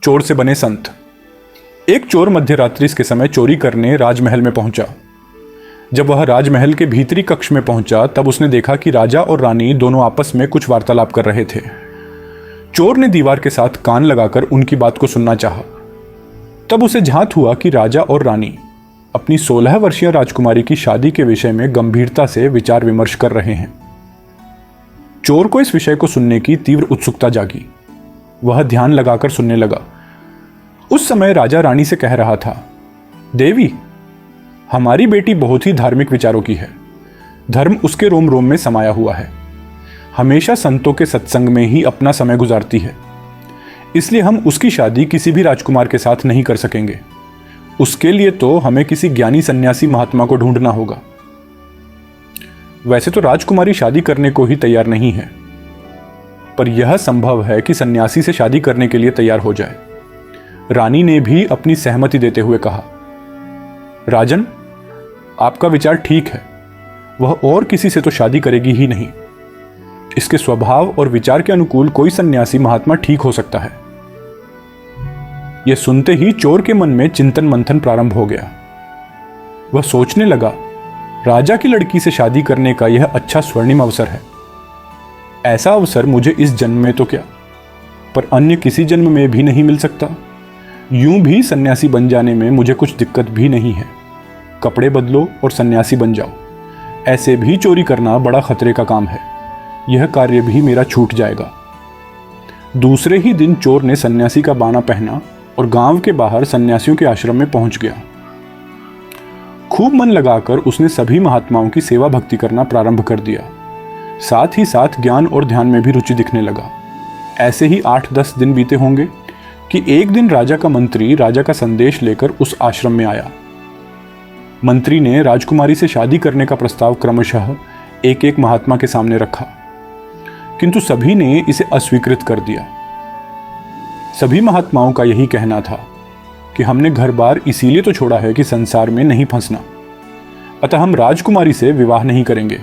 चोर से बने संत। एक चोर मध्यरात्रि के समय चोरी करने राजमहल में पहुंचा। जब वह राजमहल के भीतरी कक्ष में पहुंचा तब उसने देखा कि राजा और रानी दोनों आपस में कुछ वार्तालाप कर रहे थे। चोर ने दीवार के साथ कान लगाकर उनकी बात को सुनना चाहा। तब उसे झांत हुआ कि राजा और रानी अपनी 16 वर्षीय राजकुमारी की शादी के विषय में गंभीरता से विचार विमर्श कर रहे हैं। चोर को इस विषय को सुनने की तीव्र उत्सुकता जागी। वह ध्यान लगाकर सुनने लगा। उस समय राजा रानी से कह रहा था, देवी, हमारी बेटी बहुत ही धार्मिक विचारों की है। धर्म उसके रोम रोम में समाया हुआ है। हमेशा संतों के सत्संग में ही अपना समय गुजारती है। इसलिए हम उसकी शादी किसी भी राजकुमार के साथ नहीं कर सकेंगे। उसके लिए तो हमें किसी ज्ञानी सन्यासी महात्मा को ढूंढना होगा। वैसे तो राजकुमारी शादी करने को ही तैयार नहीं है, पर यह संभव है कि सन्यासी से शादी करने के लिए तैयार हो जाए। रानी ने भी अपनी सहमति देते हुए कहा, राजन, आपका विचार ठीक है। वह और किसी से तो शादी करेगी ही नहीं। इसके स्वभाव और विचार के अनुकूल कोई सन्यासी महात्मा ठीक हो सकता है। यह सुनते ही चोर के मन में चिंतन मंथन प्रारंभ हो गया। वह सोचने लगा, राजा की लड़की से शादी करने का यह अच्छा स्वर्णिम अवसर है। ऐसा अवसर मुझे इस जन्म में तो क्या, पर अन्य किसी जन्म में भी नहीं मिल सकता। यूं भी सन्यासी बन जाने में मुझे कुछ दिक्कत भी नहीं है। कपड़े बदलो और सन्यासी बन जाओ। ऐसे भी चोरी करना बड़ा खतरे का काम है। यह कार्य भी मेरा छूट जाएगा। दूसरे ही दिन चोर ने सन्यासी का बाना पहना और गांव के बाहर सन्यासियों के आश्रम में पहुंच गया। खूब मन लगाकर उसने सभी महात्माओं की सेवा भक्ति करना प्रारंभ कर दिया। साथ ही साथ ज्ञान और ध्यान में भी रुचि दिखने लगा। ऐसे ही 8-10 दिन बीते होंगे कि एक दिन राजा का मंत्री राजा का संदेश लेकर उस आश्रम में आया। मंत्री ने राजकुमारी से शादी करने का प्रस्ताव क्रमशः एक एक महात्मा के सामने रखा, किंतु सभी ने इसे अस्वीकृत कर दिया। सभी महात्माओं का यही कहना था कि हमने घर बार इसीलिए तो छोड़ा है कि संसार में नहीं फंसना, अतः हम राजकुमारी से विवाह नहीं करेंगे।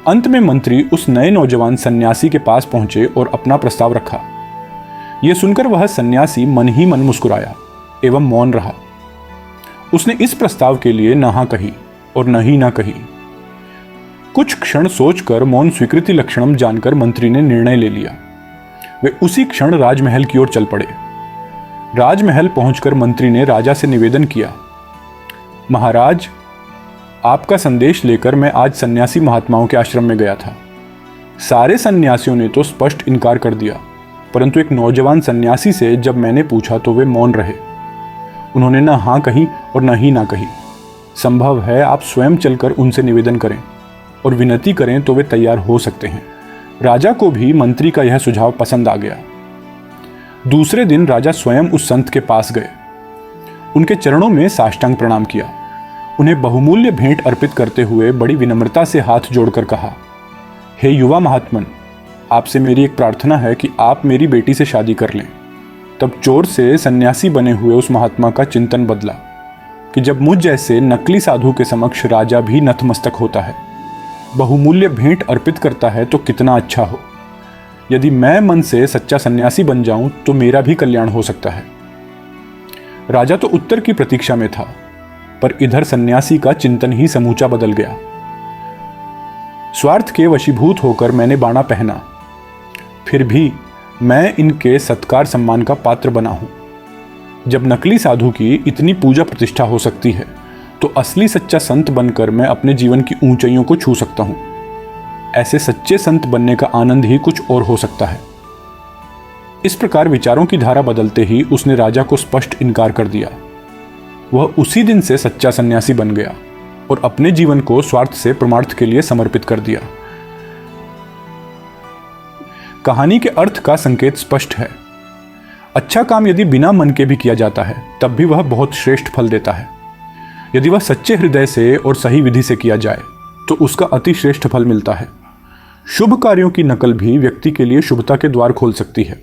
अंत में मंत्री उस नए नौजवान सन्यासी के पास पहुंचे और अपना प्रस्ताव रखा। यह सुनकर वह सन्यासी मन ही मन मुस्कुराया एवं मौन रहा। उसने इस प्रस्ताव के लिए न हाँ कही और न ही ना कही। कुछ क्षण सोचकर मौन स्वीकृति लक्षणम जानकर मंत्री ने निर्णय ले लिया। वे उसी क्षण राजमहल की ओर चल पड़े। राजमहल पहुंचकर मंत्री ने राजा से निवेदन किया, महाराज, आपका संदेश लेकर मैं आज सन्यासी महात्माओं के आश्रम में गया था। सारे सन्यासियों ने तो स्पष्ट इनकार कर दिया, परंतु एक नौजवान सन्यासी से जब मैंने पूछा तो वे मौन रहे। उन्होंने न हाँ कही और न ही ना कही। संभव है आप स्वयं चलकर उनसे निवेदन करें और विनती करें तो वे तैयार हो सकते हैं। राजा को भी मंत्री का यह सुझाव पसंद आ गया। दूसरे दिन राजा स्वयं उस संत के पास गए। उनके चरणों में साष्टांग प्रणाम किया। उन्हें बहुमूल्य भेंट अर्पित करते हुए बड़ी विनम्रता से हाथ जोड़कर कहा, हे युवा महात्मन, आपसे मेरी एक प्रार्थना है कि आप मेरी बेटी से शादी कर लें। तब चोर से सन्यासी बने हुए उस महात्मा का चिंतन बदला कि जब मुझ जैसे नकली साधु के समक्ष राजा भी नतमस्तक होता है, बहुमूल्य भेंट अर्पित करता है, तो कितना अच्छा हो। यदि मैं मन से सच्चा सन्यासी बन जाऊं तो मेरा भी कल्याण हो सकता है। राजा तो उत्तर की प्रतीक्षा में था, पर इधर सन्यासी का चिंतन ही समूचा बदल गया। स्वार्थ के वशीभूत होकर मैंने बाणा पहना, फिर भी मैं इनके सत्कार सम्मान का पात्र बना हूं। जब नकली साधु की इतनी पूजा प्रतिष्ठा हो सकती है, तो असली सच्चा संत बनकर मैं अपने जीवन की ऊंचाइयों को छू सकता हूं। ऐसे सच्चे संत बनने का आनंद ही कुछ और हो सकता है। इस प्रकार विचारों की धारा बदलते ही उसने राजा को स्पष्ट इनकार कर दिया। वह उसी दिन से सच्चा सन्यासी बन गया और अपने जीवन को स्वार्थ से परमार्थ के लिए समर्पित कर दिया। कहानी के अर्थ का संकेत स्पष्ट है। अच्छा काम यदि बिना मन के भी किया जाता है, तब भी वह बहुत श्रेष्ठ फल देता है। यदि वह सच्चे हृदय से और सही विधि से किया जाए, तो उसका अति श्रेष्ठ फल मिलता है। शुभ कार्यों की नकल भी व्यक्ति के लिए शुभता के द्वार खोल सकती है।